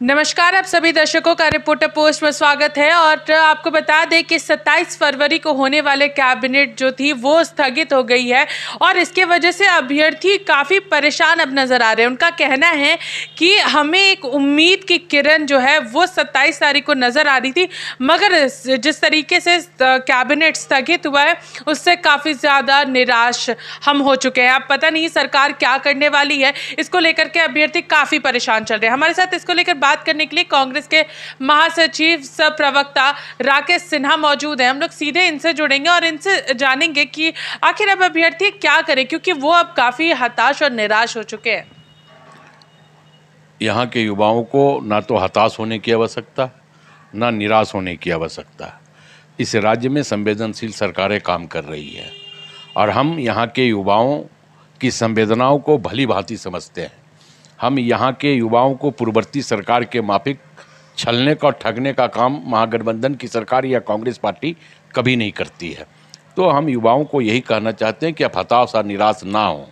नमस्कार, आप सभी दर्शकों का रिपोर्टर पोस्ट में स्वागत है। और आपको बता दें कि 27 फरवरी को होने वाले कैबिनेट जो थी वो स्थगित हो गई है और इसके वजह से अभ्यर्थी काफ़ी परेशान अब नज़र आ रहे हैं। उनका कहना है कि हमें एक उम्मीद की किरण जो है वो 27 तारीख को नज़र आ रही थी, मगर जिस तरीके से कैबिनेट स्थगित हुआ है उससे काफ़ी ज़्यादा निराश हम हो चुके हैं। अब पता नहीं सरकार क्या करने वाली है, इसको लेकर के अभ्यर्थी काफ़ी परेशान चल रहे हैं। हमारे साथ इसको लेकर बात करने के लिए कांग्रेस के महासचिव सह प्रवक्ता राकेश सिन्हा मौजूद हैं। हम लोग सीधे इनसे जुड़ेंगे और इनसे जानेंगे कि आखिर अब अभ्यर्थी क्या करें, क्योंकि वो अब काफी हताश और निराश हो चुके हैं। यहाँ के युवाओं को ना तो हताश होने की आवश्यकता, ना निराश होने की आवश्यकता। इस राज्य में संवेदनशील सरकारें काम कर रही है और हम यहाँ के युवाओं की संवेदनाओं को भली भांति समझते हैं। हम यहाँ के युवाओं को पूर्ववर्ती सरकार के माफिक छलने का और ठगने का काम महागठबंधन की सरकार या कांग्रेस पार्टी कभी नहीं करती है। तो हम युवाओं को यही कहना चाहते हैं कि आप हताश और निराश ना हो।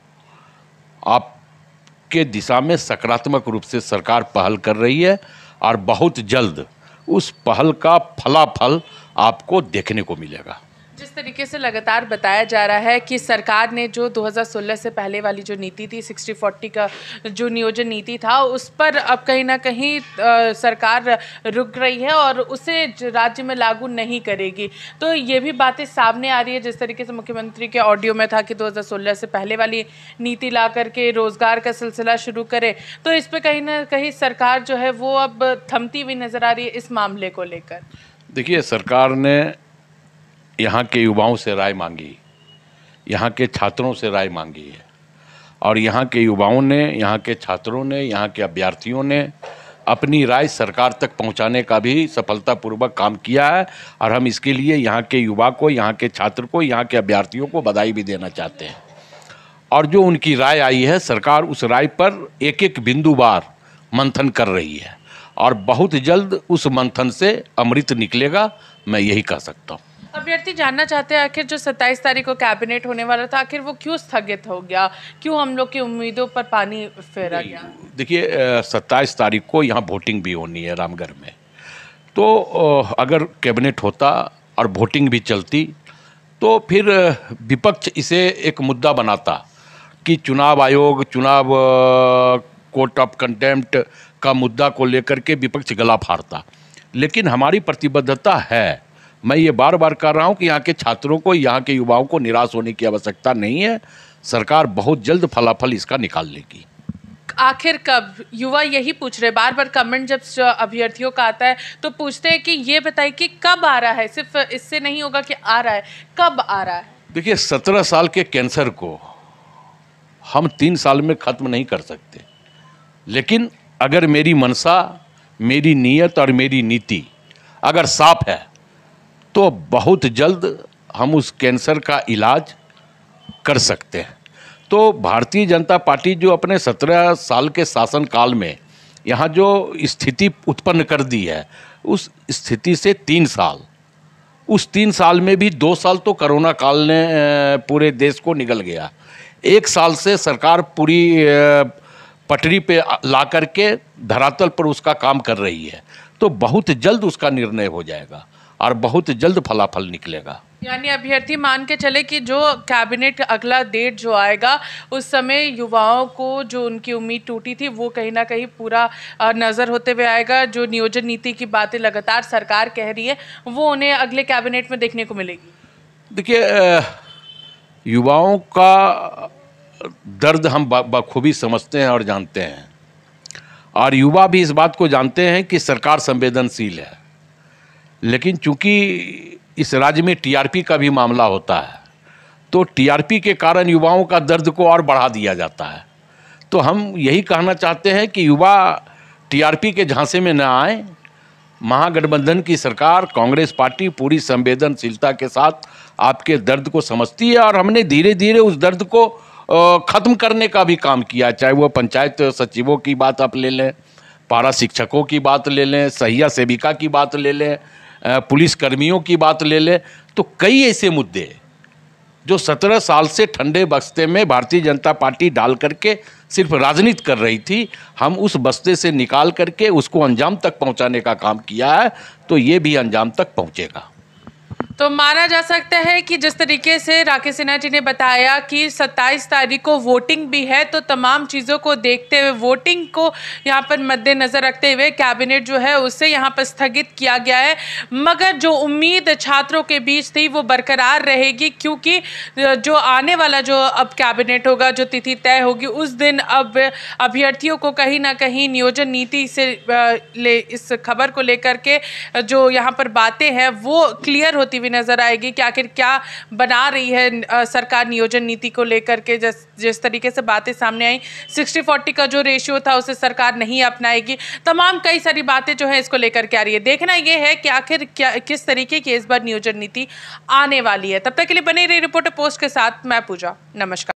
आपके दिशा में सकारात्मक रूप से सरकार पहल कर रही है और बहुत जल्द उस पहल का फलाफल आपको देखने को मिलेगा। जिस तरीके से लगातार बताया जा रहा है कि सरकार ने जो 2016 से पहले वाली जो नीति थी 60-40 का जो नियोजन नीति था उस पर अब कहीं ना कहीं सरकार रुक रही है और उसे राज्य में लागू नहीं करेगी। तो ये भी बातें सामने आ रही है, जिस तरीके से मुख्यमंत्री के ऑडियो में था कि 2016 से पहले वाली नीति ला करके रोजगार का सिलसिला शुरू करे। तो इस पर कहीं ना कहीं सरकार जो है वो अब थमती हुई नजर आ रही है इस मामले को लेकर। देखिए, सरकार ने यहाँ के युवाओं से राय मांगी, यहाँ के छात्रों से राय मांगी है और यहाँ के युवाओं ने, यहाँ के छात्रों ने, यहाँ के अभ्यर्थियों ने अपनी राय सरकार तक पहुँचाने का भी सफलतापूर्वक काम किया है और हम इसके लिए यहाँ के युवा को, यहाँ के छात्र को, यहाँ के अभ्यर्थियों को बधाई भी देना चाहते हैं। और जो उनकी राय आई है, सरकार उस राय पर एक एक बिंदुवार मंथन कर रही है और बहुत जल्द उस मंथन से अमृत निकलेगा, मैं यही कह सकता हूँ। अभ्यर्थी जानना चाहते हैं आखिर जो 27 तारीख को कैबिनेट होने वाला था आखिर वो क्यों स्थगित हो गया, क्यों हम लोग की उम्मीदों पर पानी फेरा गया? देखिए, 27 तारीख को यहाँ वोटिंग भी होनी है रामगढ़ में। तो अगर कैबिनेट होता और वोटिंग भी चलती तो फिर विपक्ष इसे एक मुद्दा बनाता कि चुनाव आयोग, चुनाव कोर्ट ऑफ कंटेम्प्ट का मुद्दा को लेकर के विपक्ष गला फाड़ता। लेकिन हमारी प्रतिबद्धता है, मैं ये बार बार कह रहा हूँ कि यहाँ के छात्रों को, यहाँ के युवाओं को निराश होने की आवश्यकता नहीं है। सरकार बहुत जल्द फलाफल इसका निकाल लेगी। आखिर कब? युवा यही पूछ रहे, बार बार कमेंट जब अभ्यर्थियों का आता है तो पूछते हैं कि ये बताइए कि कब आ रहा है, सिर्फ इससे नहीं होगा कि आ रहा है, कब आ रहा है? देखिए, 17 साल के कैंसर को हम 3 साल में ख़त्म नहीं कर सकते, लेकिन अगर मेरी मनसा, मेरी नीयत और मेरी नीति अगर साफ है तो बहुत जल्द हम उस कैंसर का इलाज कर सकते हैं। तो भारतीय जनता पार्टी जो अपने 17 साल के शासनकाल में यहाँ जो स्थिति उत्पन्न कर दी है, उस स्थिति से 3 साल, उस 3 साल में भी 2 साल तो कोरोना काल ने पूरे देश को निगल गया। 1 साल से सरकार पूरी पटरी पे ला करके धरातल पर उसका काम कर रही है। तो बहुत जल्द उसका निर्णय हो जाएगा और बहुत जल्द फलाफल निकलेगा। यानी अभ्यर्थी मान के चले कि जो कैबिनेट अगला डेट जो आएगा उस समय युवाओं को जो उनकी उम्मीद टूटी थी वो कहीं ना कहीं पूरा नज़र होते हुए आएगा। जो नियोजन नीति की बातें लगातार सरकार कह रही है वो उन्हें अगले कैबिनेट में देखने को मिलेगी। देखिए, युवाओं का दर्द हम बखूबी समझते हैं और जानते हैं और युवा भी इस बात को जानते हैं कि सरकार संवेदनशील है। लेकिन चूंकि इस राज्य में टीआरपी का भी मामला होता है तो टीआरपी के कारण युवाओं का दर्द को और बढ़ा दिया जाता है। तो हम यही कहना चाहते हैं कि युवा टीआरपी के झांसे में न आए। महागठबंधन की सरकार, कांग्रेस पार्टी पूरी संवेदनशीलता के साथ आपके दर्द को समझती है और हमने धीरे धीरे उस दर्द को ख़त्म करने का भी काम किया। चाहे वो पंचायत सचिवों की बात आप ले लें, पारा शिक्षकों की बात ले लें, सहिया सेविका की बात ले लें, पुलिस कर्मियों की बात ले लें, तो कई ऐसे मुद्दे जो 17 साल से ठंडे बस्ते में भारतीय जनता पार्टी डाल करके सिर्फ राजनीति कर रही थी, हम उस बस्ते से निकाल करके उसको अंजाम तक पहुंचाने का काम किया है, तो ये भी अंजाम तक पहुंचेगा। तो माना जा सकता है कि जिस तरीके से राकेश सिन्हा जी ने बताया कि 27 तारीख को वोटिंग भी है, तो तमाम चीज़ों को देखते हुए, वोटिंग को यहाँ पर मद्देनज़र रखते हुए कैबिनेट जो है उसे यहाँ पर स्थगित किया गया है। मगर जो उम्मीद छात्रों के बीच थी वो बरकरार रहेगी, क्योंकि जो आने वाला जो अब कैबिनेट होगा, जो तिथि तय होगी, उस दिन अब अभ्यर्थियों को कहीं ना कहीं नियोजन नीति से इस खबर को लेकर के जो यहाँ पर बातें हैं वो क्लियर होती हुई नजर आएगी कि आखिर क्या बना रही है सरकार नियोजन नीति को लेकर के। जिस तरीके से बातें सामने आई, 60-40 का जो रेशियो था उसे सरकार नहीं अपनाएगी। तमाम कई सारी बातें जो है इसको लेकर के आ रही है। देखना यह है कि आखिर क्या किस तरीके की इस बार नियोजन नीति आने वाली है। तब तक के लिए बने रही रिपोर्टर पोस्ट के साथ मैं पूजा। नमस्कार।